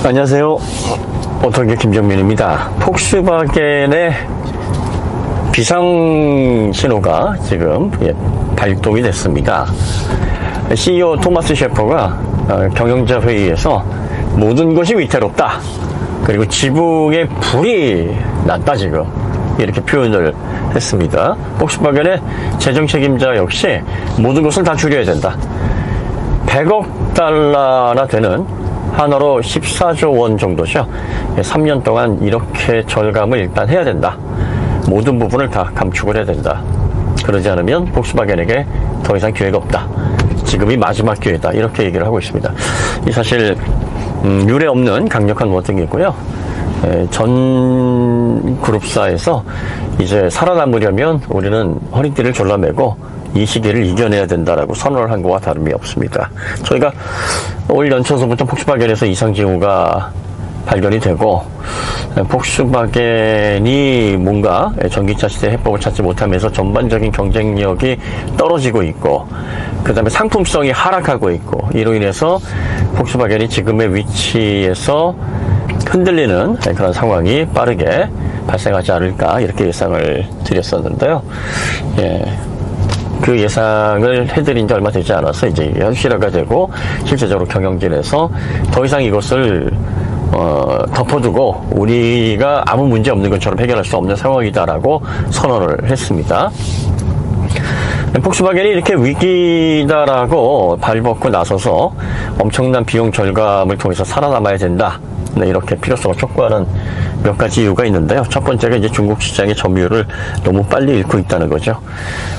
안녕하세요. 오토기계 김정민입니다. 폭스바겐의 비상 신호가 지금 발동이 됐습니다. CEO 토마스 셰퍼가 경영자 회의에서 모든 것이 위태롭다. 그리고 지붕에 불이 났다 지금. 이렇게 표현을 했습니다. 폭스바겐의 재정 책임자 역시 모든 것을 다 줄여야 된다. 100억 달러나 되는 한화로 14조 원 정도죠. 3년 동안 이렇게 절감을 일단 해야 된다. 모든 부분을 다 감축을 해야 된다. 그러지 않으면 폭스바겐에게 더 이상 기회가 없다. 지금이 마지막 기회다. 이렇게 얘기를 하고 있습니다. 이 사실 유례 없는 강력한 워딩이고요. 전 그룹사에서 이제 살아남으려면 우리는 허리띠를 졸라매고 이 시기를 이겨내야 된다라고 선언을 한 것과 다름이 없습니다. 저희가 올 연초서부터 폭스바겐에서 이상 징후가 발견이 되고, 폭스바겐이 뭔가 전기차 시대 해법을 찾지 못하면서 전반적인 경쟁력이 떨어지고 있고, 그 다음에 상품성이 하락하고 있고, 이로 인해서 폭스바겐이 지금의 위치에서 흔들리는 그런 상황이 빠르게 발생하지 않을까, 이렇게 예상을 드렸었는데요. 그 예상을 해드린 지 얼마 되지 않아서 이제 현실화가 되고 실제적으로 경영진에서 더 이상 이것을 덮어두고 우리가 아무 문제 없는 것처럼 해결할 수 없는 상황이다라고 선언을 했습니다. 폭스바겐이 이렇게 위기다라고 발벗고 나서서 엄청난 비용 절감을 통해서 살아남아야 된다. 이렇게 필요성을 촉구하는 몇 가지 이유가 있는데요. 첫 번째가 이제 중국 시장의 점유율을 너무 빨리 잃고 있다는 거죠.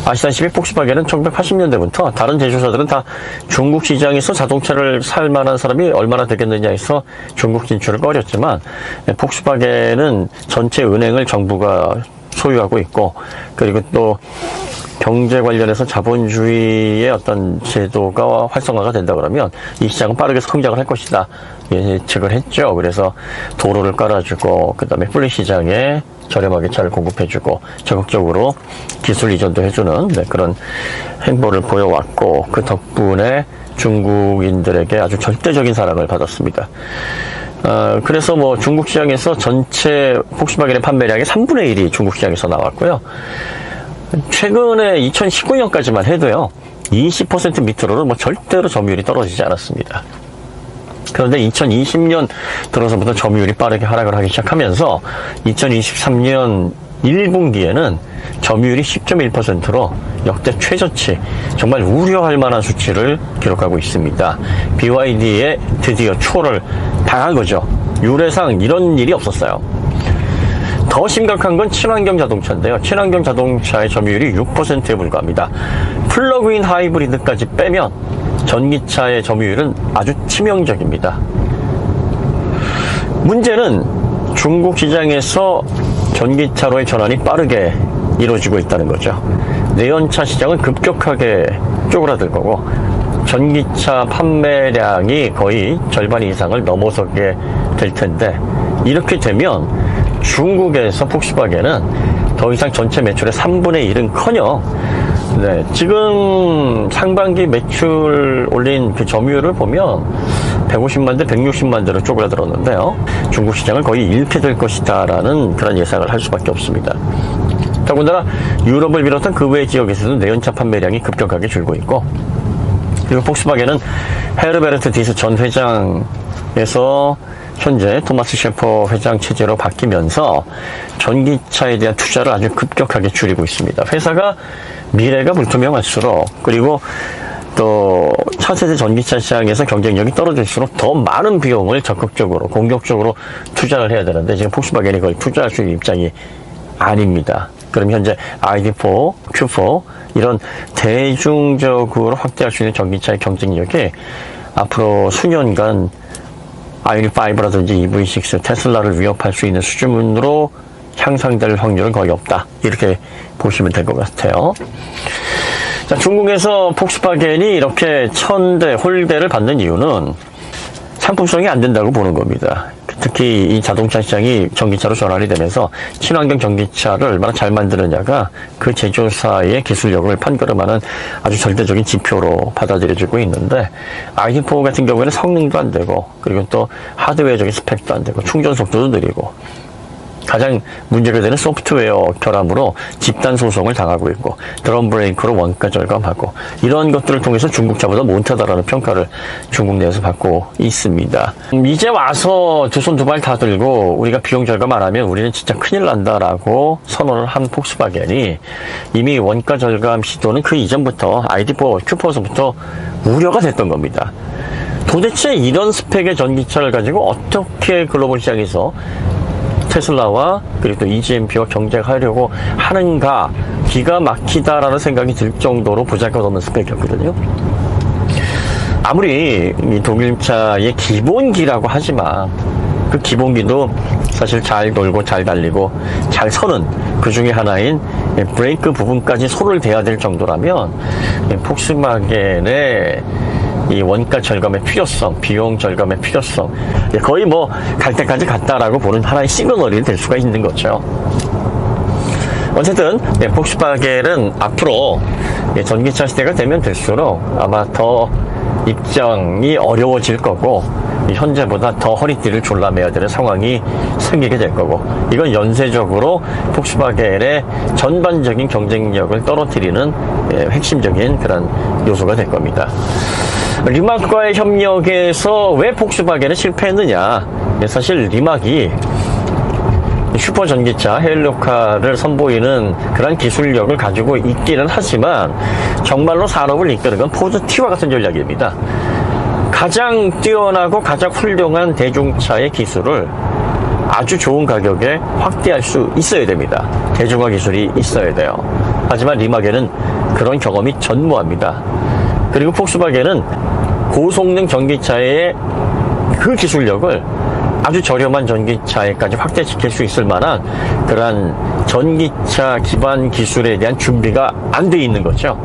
아시다시피 폭스바겐은 1980년대부터 다른 제조사들은 다 중국 시장에서 자동차를 살 만한 사람이 얼마나 되겠느냐 해서 중국 진출을 꺼렸지만, 폭스바겐은 전체 은행을 정부가 소유하고 있고, 그리고 또 경제 관련해서 자본주의의 어떤 제도가 활성화가 된다 그러면 이 시장은 빠르게 성장을 할 것이다 예측을 했죠. 그래서 도로를 깔아주고, 그 다음에 플릿 시장에 저렴하게 차를 공급해주고, 적극적으로 기술 이전도 해주는 그런 행보를 보여왔고, 그 덕분에 중국인들에게 아주 절대적인 사랑을 받았습니다. 그래서 뭐 중국 시장에서 전체 폭스바겐의 판매량의 3분의 1이 중국 시장에서 나왔고요. 최근에 2019년까지만 해도요, 20% 밑으로는 뭐 절대로 점유율이 떨어지지 않았습니다. 그런데 2020년 들어서부터 점유율이 빠르게 하락을 하기 시작하면서 2023년 1분기에는 점유율이 10.1%로 역대 최저치, 정말 우려할 만한 수치를 기록하고 있습니다. BYD에 드디어 추월을 당한 거죠. 유례상 이런 일이 없었어요. 더 심각한 건 친환경 자동차인데요. 친환경 자동차의 점유율이 6%에 불과합니다. 플러그인 하이브리드까지 빼면 전기차의 점유율은 아주 치명적입니다. 문제는 중국 시장에서 전기차로의 전환이 빠르게 이루어지고 있다는 거죠. 내연차 시장은 급격하게 쪼그라들 거고, 전기차 판매량이 거의 절반 이상을 넘어서게 될 텐데, 이렇게 되면 중국에서 폭스바겐은 더 이상 전체 매출의 3분의 1은커녕 지금 상반기 매출 올린 그 점유율을 보면 150만 대, 160만 대로 쪼그라들었는데요. 중국 시장을 거의 잃게 될 것이다라는 그런 예상을 할 수밖에 없습니다. 더군다나 유럽을 비롯한 그 외 지역에서도 내연차 판매량이 급격하게 줄고 있고, 그리고 폭스바겐은 헤르베르트 디스 전 회장에서 현재 토마스 셰퍼 회장 체제로 바뀌면서 전기차에 대한 투자를 아주 급격하게 줄이고 있습니다. 회사가 미래가 불투명할수록, 그리고 또 차세대 전기차 시장에서 경쟁력이 떨어질수록 더 많은 비용을 적극적으로 공격적으로 투자를 해야 되는데, 지금 폭스바겐이 거의 투자할 수 있는 입장이 아닙니다. 그럼 현재 ID4, Q4 이런 대중적으로 확대할 수 있는 전기차의 경쟁력이 앞으로 수년간 아이오닉5라든지 EV6, 테슬라를 위협할 수 있는 수준으로 향상될 확률은 거의 없다. 이렇게 보시면 될 것 같아요. 자, 중국에서 폭스바겐이 이렇게 천대, 홀대를 받는 이유는 상품성이 안 된다고 보는 겁니다. 특히 이 자동차 시장이 전기차로 전환이 되면서 친환경 전기차를 얼마나 잘 만드느냐가 그 제조사의 기술력을 판가름하는 아주 절대적인 지표로 받아들여지고 있는데, ID4 같은 경우에는 성능도 안 되고, 그리고 또 하드웨어적인 스펙도 안 되고, 충전 속도도 느리고, 가장 문제가 되는 소프트웨어 결함으로 집단 소송을 당하고 있고, 드럼 브레이크로 원가 절감하고, 이런 것들을 통해서 중국차보다 못하다라는 평가를 중국 내에서 받고 있습니다. 이제 와서 두 손 두 발 다 들고 우리가 비용 절감 안 하면 우리는 진짜 큰일 난다라고 선언을 한 폭스바겐이 이미 원가 절감 시도는 그 이전부터 ID4 큐퍼서부터 우려가 됐던 겁니다. 도대체 이런 스펙의 전기차를 가지고 어떻게 글로벌 시장에서 테슬라와 그리고 또 EGMP와 경쟁하려고 하는가, 기가 막히다라는 생각이 들 정도로 보잘것없는 스펙이었거든요. 아무리 이 독일차의 기본기라고 하지만 그 기본기도 사실 잘 돌고 잘 달리고 잘 서는 그 중에 하나인 브레이크 부분까지 손을 대야 될 정도라면 폭스바겐의 이 원가 절감의 필요성, 비용 절감의 필요성, 거의 뭐 갈 때까지 갔다라고 보는 하나의 시그널이 될 수가 있는 거죠. 어쨌든 폭스바겐은 앞으로 전기차 시대가 되면 될수록 아마 더 입장이 어려워질 거고, 현재보다 더 허리띠를 졸라매야 되는 상황이 생기게 될 거고, 이건 연쇄적으로 폭스바겐의 전반적인 경쟁력을 떨어뜨리는 핵심적인 그런 요소가 될 겁니다. 리막과의 협력에서 왜 폭스바겐은 실패했느냐? 사실 리막이 슈퍼 전기차 헬로카를 선보이는 그런 기술력을 가지고 있기는 하지만 정말로 산업을 이끄는 건 포드 T와 같은 전략입니다. 가장 뛰어나고 가장 훌륭한 대중차의 기술을 아주 좋은 가격에 확대할 수 있어야 됩니다. 대중화 기술이 있어야 돼요. 하지만 리막에는 그런 경험이 전무합니다. 그리고 폭스바겐은 고성능 전기차의 그 기술력을 아주 저렴한 전기차에까지 확대시킬 수 있을 만한 그러한 전기차 기반 기술에 대한 준비가 안 돼 있는 거죠.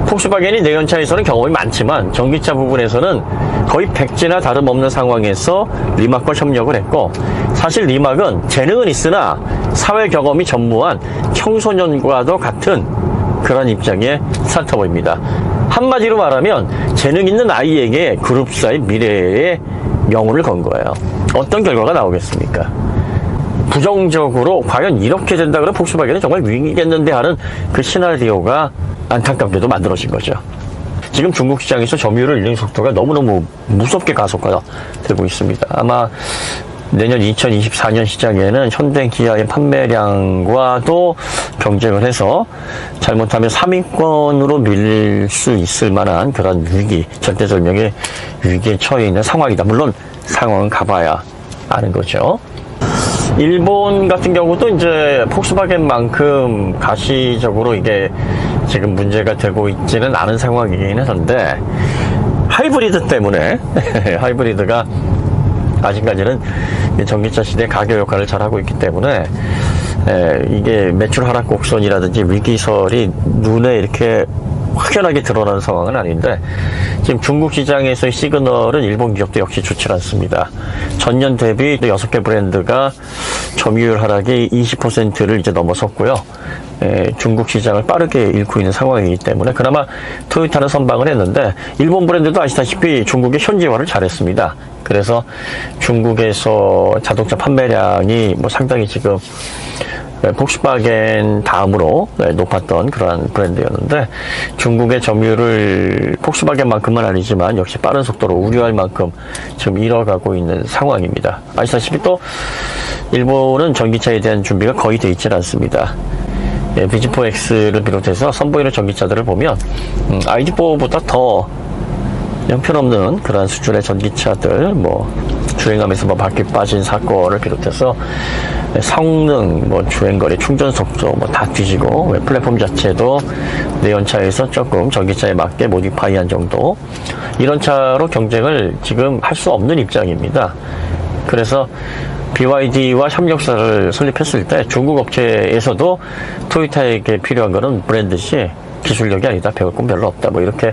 폭스바겐이 내연차에서는 경험이 많지만 전기차 부분에서는 거의 백지나 다름없는 상황에서 리막과 협력을 했고, 사실 리막은 재능은 있으나 사회 경험이 전무한 청소년과도 같은 그런 입장의 스타트업입니다. 한마디로 말하면 재능 있는 아이에게 그룹사의 미래의 명운을 건 거예요. 어떤 결과가 나오겠습니까? 부정적으로 과연 이렇게 된다 그러면 폭스바겐은 정말 위기겠는데 하는 그 시나리오가 안타깝게도 만들어진 거죠. 지금 중국 시장에서 점유율 잃는 속도가 너무너무 무섭게 가속화되고 있습니다. 아마 내년 2024년 시장에는 현대 기아의 판매량과도 경쟁을 해서 잘못하면 3위권으로 밀릴 수 있을 만한 그런 위기, 절대절명의 위기에 처해 있는 상황이다. 물론 상황은 가봐야 아는 거죠. 일본 같은 경우도 이제 폭스바겐만큼 가시적으로 이게 지금 문제가 되고 있지는 않은 상황이긴 한데, 하이브리드 때문에 하이브리드가 아직까지는 전기차 시대 가격 역할을 잘하고 있기 때문에 이게 매출 하락 곡선이라든지 위기설이 눈에 이렇게 확연하게 드러나는 상황은 아닌데, 지금 중국 시장에서의 시그널은 일본 기업도 역시 좋지 않습니다. 전년 대비 6개 브랜드가 점유율 하락이 20%를 이제 넘어섰고요. 중국 시장을 빠르게 잃고 있는 상황이기 때문에 그나마 토요타는 선방을 했는데, 일본 브랜드도 아시다시피 중국의 현지화를 잘했습니다. 그래서 중국에서 자동차 판매량이 뭐 상당히 지금 폭스바겐 다음으로 높았던 그러한 브랜드였는데, 중국의 점유율을 폭스바겐만큼은 아니지만 역시 빠른 속도로 우려할 만큼 지금 잃어가고 있는 상황입니다. 아시다시피 또 일본은 전기차에 대한 준비가 거의 되어 있지는 않습니다. 비즈4X를 비롯해서 선보이는 전기차들을 보면 ID4보다 더 형편없는 그런 수준의 전기차들, 뭐 주행하면서 뭐 바퀴 빠진 사건을 비롯해서 성능, 뭐 주행거리, 충전 속도 뭐 다 뒤지고, 플랫폼 자체도 내연차에서 조금 전기차에 맞게 모디파이한 정도, 이런 차로 경쟁을 지금 할 수 없는 입장입니다. 그래서 BYD와 협력사를 설립했을 때 중국 업체에서도 토요타에게 필요한 거는 브랜드시 기술력이 아니다. 배울 건 별로 없다. 뭐 이렇게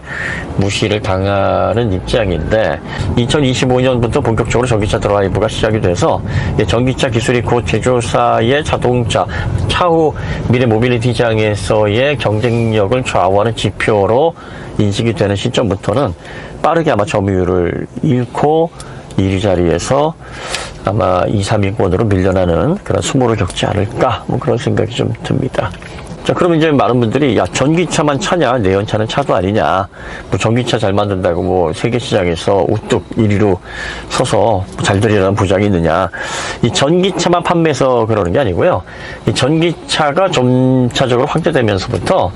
무시를 당하는 입장인데 2025년부터 본격적으로 전기차 드라이브가 시작이 돼서 전기차 기술이 곧 제조사의 자동차 차후 미래 모빌리티 시장에서의 경쟁력을 좌우하는 지표로 인식이 되는 시점부터는 빠르게 아마 점유율을 잃고 1위 자리에서 아마 2, 3위권으로 밀려나는 그런 수모를 겪지 않을까 뭐 그런 생각이 좀 듭니다. 자, 그럼 이제 많은 분들이 야, 전기차만 차냐, 내연차는 차도 아니냐, 뭐 전기차 잘 만든다고 뭐 세계 시장에서 우뚝 1위로 서서 잘 되리라는 보장이 있느냐. 이 전기차만 판매해서 그러는 게 아니고요. 이 전기차가 점차적으로 확대되면서부터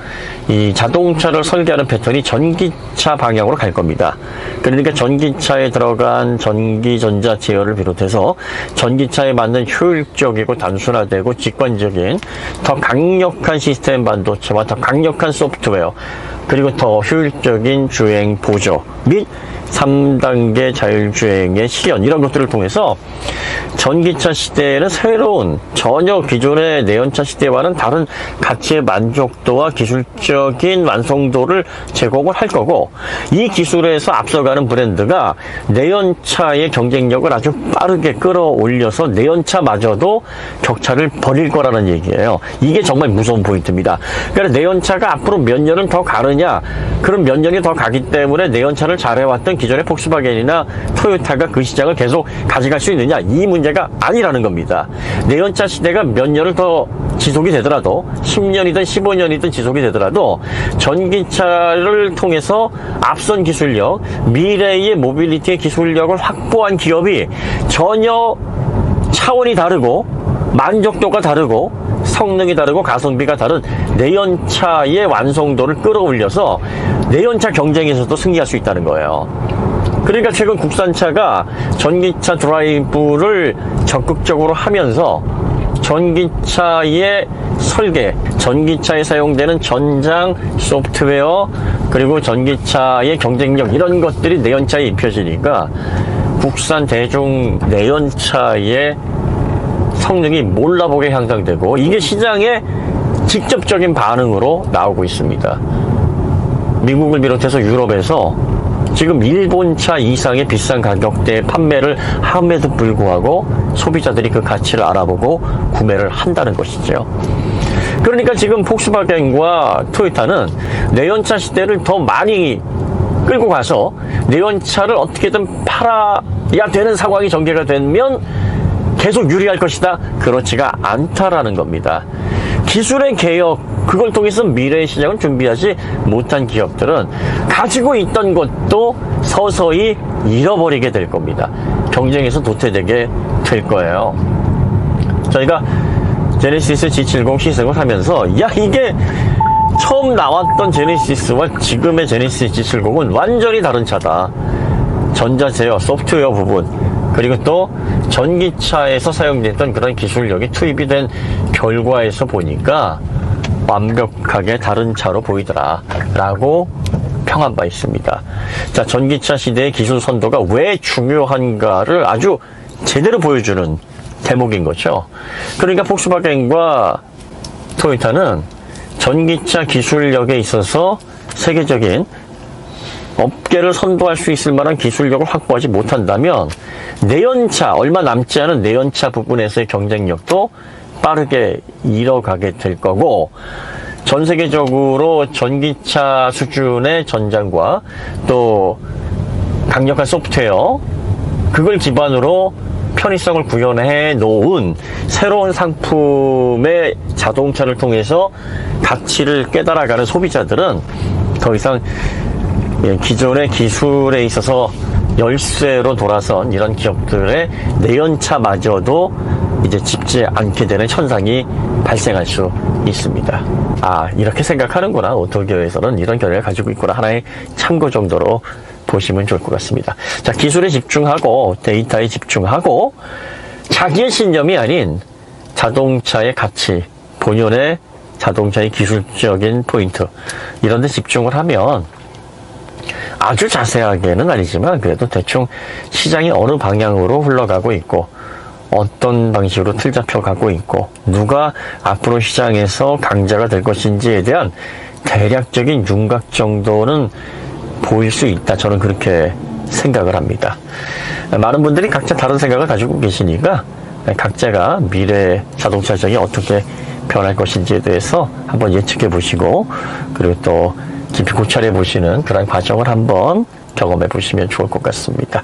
이 자동차를 설계하는 패턴이 전기차 방향으로 갈 겁니다. 그러니까 전기차에 들어간 전기 전자 제어를 비롯해서 전기차에 맞는 효율적이고 단순화되고 직관적인 더 강력한 시스템 반도체와 더 강력한 소프트웨어, 그리고 더 효율적인 주행 보조 및 3단계 자율주행의 실현, 이런 것들을 통해서 전기차 시대에는 새로운 전혀 기존의 내연차 시대와는 다른 가치의 만족도와 기술적인 완성도를 제공을 할 거고, 이 기술에서 앞서가는 브랜드가 내연차의 경쟁력을 아주 빠르게 끌어올려서 내연차마저도 격차를 벌일 거라는 얘기예요. 이게 정말 무서운 포인트입니다. 그러니까 내연차가 앞으로 몇 년을 더 가느냐, 그럼 몇 년이 더 가기 때문에 내연차를 잘해왔던 기존의 폭스바겐이나 토요타가 그 시장을 계속 가져갈 수 있느냐, 이 문제가 아니라는 겁니다. 내연차 시대가 몇 년을 더 지속이 되더라도 10년이든 15년이든 지속이 되더라도 전기차를 통해서 앞선 기술력, 미래의 모빌리티의 기술력을 확보한 기업이 전혀 차원이 다르고 만족도가 다르고 성능이 다르고 가성비가 다른 내연차의 완성도를 끌어올려서 내연차 경쟁에서도 승리할 수 있다는 거예요. 그러니까 최근 국산차가 전기차 드라이브를 적극적으로 하면서 전기차의 설계, 전기차에 사용되는 전장, 소프트웨어, 그리고 전기차의 경쟁력, 이런 것들이 내연차에 입혀지니까 국산 대중 내연차의 성능이 몰라보게 향상되고, 이게 시장의 직접적인 반응으로 나오고 있습니다. 미국을 비롯해서 유럽에서 지금 일본차 이상의 비싼 가격대에 판매를 함에도 불구하고 소비자들이 그 가치를 알아보고 구매를 한다는 것이죠. 그러니까 지금 폭스바겐과 토요타는 내연차 시대를 더 많이 끌고 가서 내연차를 어떻게든 팔아야 되는 상황이 전개가 되면 계속 유리할 것이다. 그렇지가 않다라는 겁니다. 기술의 개혁, 그걸 통해서 미래의 시장을 준비하지 못한 기업들은 가지고 있던 것도 서서히 잃어버리게 될 겁니다. 경쟁에서 도태되게 될 거예요. 저희가 제네시스 G70 시승을 하면서 야, 이게 처음 나왔던 제네시스와 지금의 제네시스 G70은 완전히 다른 차다. 전자 제어, 소프트웨어 부분, 그리고 또 전기차에서 사용됐던 그런 기술력이 투입이 된 결과에서 보니까 완벽하게 다른 차로 보이더라 라고 평한 바 있습니다. 자, 전기차 시대의 기술 선도가 왜 중요한가를 아주 제대로 보여주는 대목인 거죠. 그러니까 폭스바겐과 토요타는 전기차 기술력에 있어서 세계적인 업계를 선도할 수 있을 만한 기술력을 확보하지 못한다면 내연차, 얼마 남지 않은 내연차 부분에서의 경쟁력도 빠르게 잃어가게 될 거고, 전 세계적으로 전기차 수준의 전장과 또 강력한 소프트웨어, 그걸 기반으로 편의성을 구현해 놓은 새로운 상품의 자동차를 통해서 가치를 깨달아가는 소비자들은 더 이상 기존의 기술에 있어서 열쇠로 돌아선 이런 기업들의 내연차마저도 이제 집지 않게 되는 현상이 발생할 수 있습니다. 아, 이렇게 생각하는구나. 오토기어에서는 이런 견해를 가지고 있구나. 하나의 참고 정도로 보시면 좋을 것 같습니다. 자, 기술에 집중하고 데이터에 집중하고 자기의 신념이 아닌 자동차의 가치, 본연의 자동차의 기술적인 포인트, 이런 데 집중을 하면 아주 자세하게는 아니지만 그래도 대충 시장이 어느 방향으로 흘러가고 있고 어떤 방식으로 틀 잡혀가고 있고 누가 앞으로 시장에서 강자가 될 것인지에 대한 대략적인 윤곽 정도는 보일 수 있다. 저는 그렇게 생각을 합니다. 많은 분들이 각자 다른 생각을 가지고 계시니까 각자가 미래 자동차 시장이 어떻게 변할 것인지에 대해서 한번 예측해 보시고, 그리고 또 깊이 고찰해 보시는 그런 과정을 한번 경험해 보시면 좋을 것 같습니다.